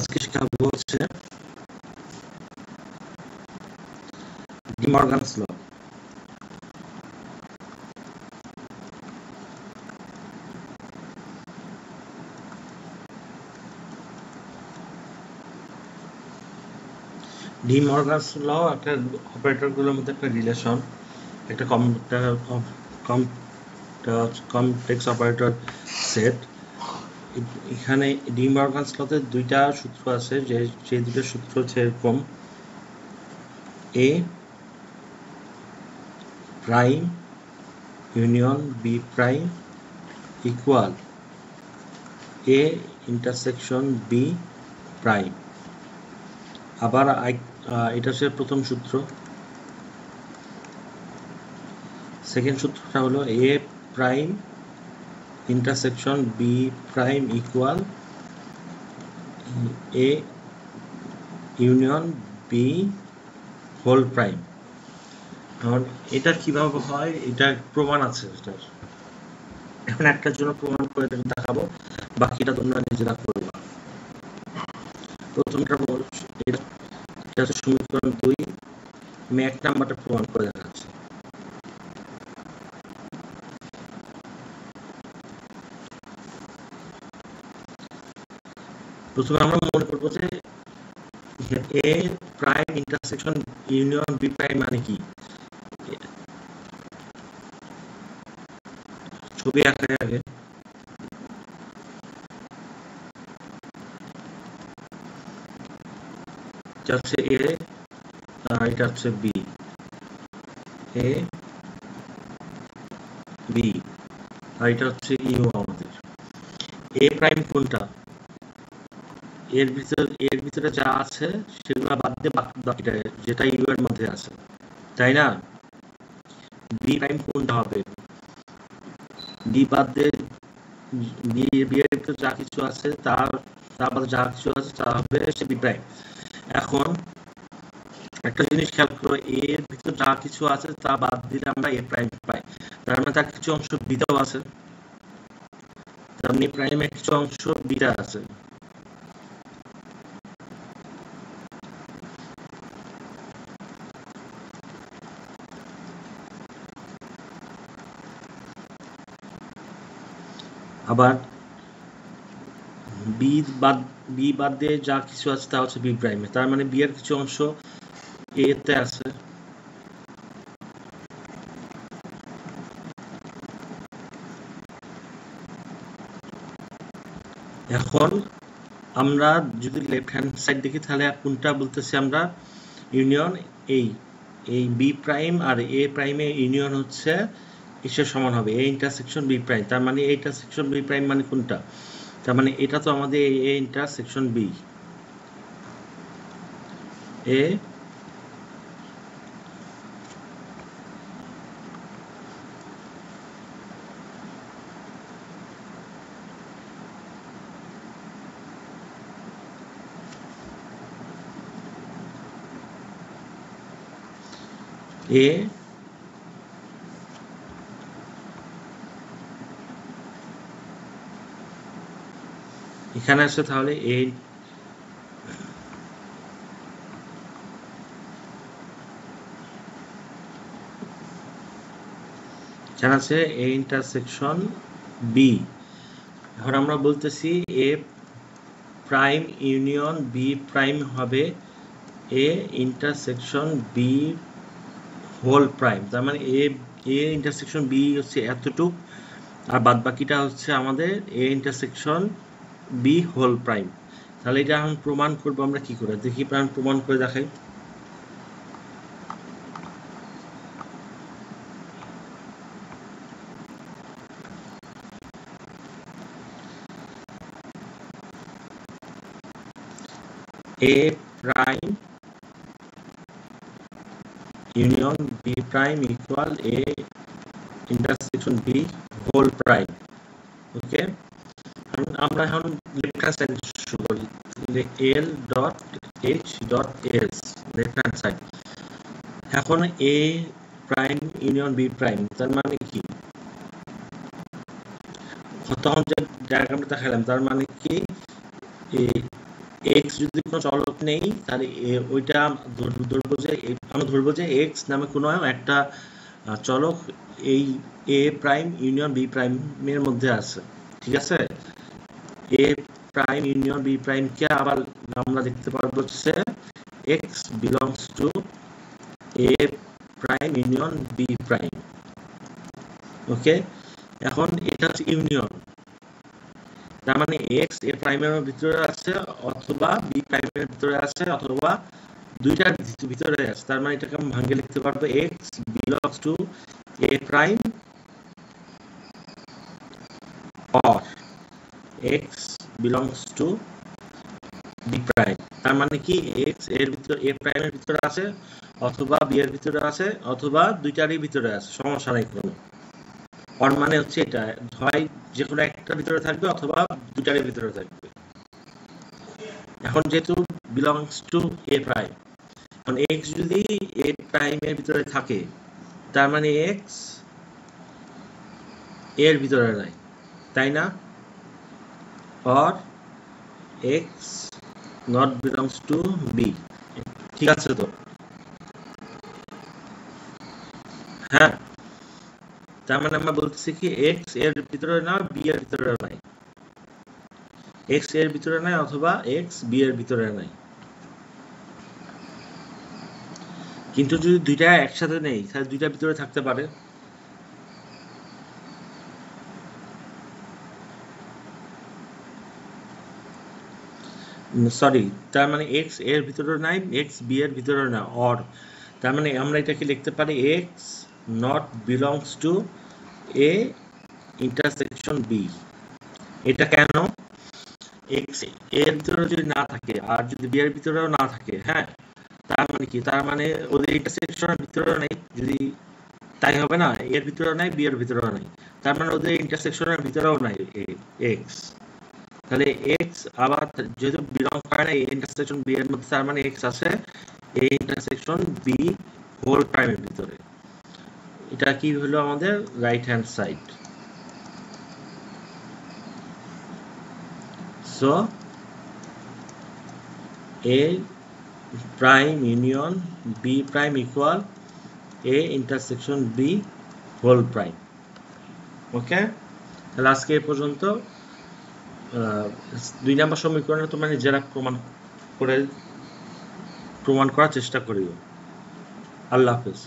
আজকে শিখাবো হচ্ছে De Morgan's law. De Morgan's law একটা অপারেটরগুলোর মধ্যে একটা রিলেশন, একটা কমপ্লেক্স অপারেটর সেট। এখানে ডি মর্গানস লতে দুইটা সূত্র আছে, যে দুটো সূত্র হচ্ছে এরকম: A prime union B prime equal A intersection B prime. আবার এটা হচ্ছে প্রথম সূত্র। সেকেন্ড সূত্রটা হলো A prime intersection B prime equal A union B whole prime. এখন এটা কিভাবে হয়, এটা প্রমাণ আছে এটার। এখন একটার জন্য প্রমাণ করে দেখাবো, বাকিটা তোমরা নিজেরা করবা। প্রথমটা এটা হচ্ছে সমীকরণ 2, আমি 1 নাম্বারটা প্রমাণ করে দেখাচ্ছি। প্রথমে আমরা মনে করবো যে A prime intersection union B prime মানে কি। ছবি আঁকার আগে এটা হচ্ছে এ আর এটা হচ্ছে বি, এ বি আর এটা হচ্ছে ইউ। আমাদের এ প্রাইম কোনটা, এর ভিতরে যা আছে সেগুলো বাদ দিয়ে বাকিটা যেটা ইউ এর মধ্যে আছে, তাই না? বি প্রাইম কোনটা হবে, বি বাদ দিয়ে বি এর ভিতরে যা কিছু আছে তার বাদে যা কিছু আছে তা হবে সে বি প্রাইম। এখন একটা জিনিস খেয়াল করো, এর ভিতরে যা কিছু আছে তা বাদ দিলে আমরা এ প্রাইম পাই, তার মানে তার কিছু অংশ বিটাও আছে, তার মানে প্রাইমের কিছু অংশ বিটা আছে। আবার বি বাদ দিয়ে যা কিছু আছে তা হচ্ছে বি প্রাইমে, তার মানে বি এর কিছু অংশ এ তে আছে। এখন আমরা যদি লেফট হ্যান্ড সাইড দেখি তাহলে কোনটা বলতেছি আমরা, ইউনিয়ন এই বি প্রাইম আর এ প্রাইমে ইউনিয়ন হচ্ছে এসে সমান হবে এ ইন্টারসেকশন বি প্রাইম। তার মানে এ ইন্টারসেকশন বি প্রাইম মানে কোনটা, তার মানে এটা তো আমাদের এ ইন্টারসেকশন বি। এ এ এখানে আছে, তাহলে এ এখানে আছে এ ইন্টারসেকশন বি। এখন আমরা বলতেছি A prime union B prime হবে A intersection B whole prime. তার মানে এ ইন্টারসেকশন বি হচ্ছে এতটুক, আর বাদ বাকিটা হচ্ছে আমাদের A intersection B whole prime. তাহলে এটা এখন প্রমাণ করবো আমরা কি করে, দেখি প্রমাণ করে দেখাই। A prime union B prime equal A intersection B whole prime. Okay, আমরা এখন লেফট হ্যান্ড সাইড শুরু করি, L dot H dot S left hand side. এখন A prime union B prime তার মানে কি, তখন যে ডায়াগ্রামটা দেখালাম তার মানে কি এক্স যদি কোনো চলক নেই তাহলে ওইটা ধরবো যে আমরা ধরবো যে এক্স নামে কোনো একটা চলক এই এ প্রাইম ইউনিয়ন বি প্রাইমের মধ্যে আছে, ঠিক আছে। A prime union B prime কে আবার আমরা দেখতে পারবো হচ্ছে x belongs to A prime union B prime. Okay, এখন এটা হচ্ছে ইউনিয়ন, তার মানে এক্স এ প্রাইমের ভিতরে আছে অথবা বি প্রাইমের ভিতরে আছে অথবা দুইটার ভিতরে আছে, তার মানে এটাকে আমি ভাঙে লিখতে পারবো x belongs to A prime or x belongs to B prime. তার মানে কি এক্স এর ভিতরে এ প্রাইমের ভিতরে আছে অথবা বি এর ভিতরে আছে অথবা দুইটারই ভিতরে আছে, সমস্যা নাই কোনো। অর মানে হচ্ছে এটা হয় যে কোনো একটা ভিতরে থাকবে অথবা দুইটারই ভিতরে থাকবে। এখন যেহেতু বিলংস টু এ প্রাইম, এখন এক্স যদি এ প্রাইমের ভিতরে থাকে তার মানে এক্স এর ভিতরে নাই, তাই না? Or x not belongs to B, ঠিক আছে তো? হ্যাঁ, তার মানে আমরা বলতেছি কি এক্স এর ভিতরে না বি এর ভিতরে নাই, এক্স এর ভিতরে নাই অথবা এক্স বি এর ভিতরে নাই। কিন্তু যদি দুইটা একসাথে নেই তাহলে দুইটা ভিতরে থাকতে পারে। সরি, তার মানে এক্স এর ভিতরে নাই এক্স বি এর ভিতরে না, অর তার মানে আমরা এটাকে লিখতে পারি x not belongs to A intersection B. এটা কেন? এক্স এর ভিতরে যদি না থাকে আর যদি বি এর ভিতরেও না থাকে, হ্যাঁ, তার মানে কি? তার মানে ওদের ইন্টারসেকশনের ভিতরেও নেই, যদি তাই হবে না, এর ভিতরেও নাই বি এর ভিতরেও নাই, তার মানে ওদের ইন্টারসেকশনের ভিতরেও নাই এক্স। তাহলে এক্স আবার যেহেতু বিলং করে না ইন্টারসেকশন বি এর মধ্যে, তার মানে এক্স আছে এই ইন্টারসেকশন বি হোল প্রাইমের ভিতরে। এটা কি হলো আমাদের right hand side. So A prime union B prime equal A intersection B whole prime. Okay, তাহলে আজকে এ পর্যন্ত। 2 নম্বর সমীকরণে তোমরা নিজেরা প্রমাণ করার চেষ্টা করিও। আল্লাহ হাফেজ।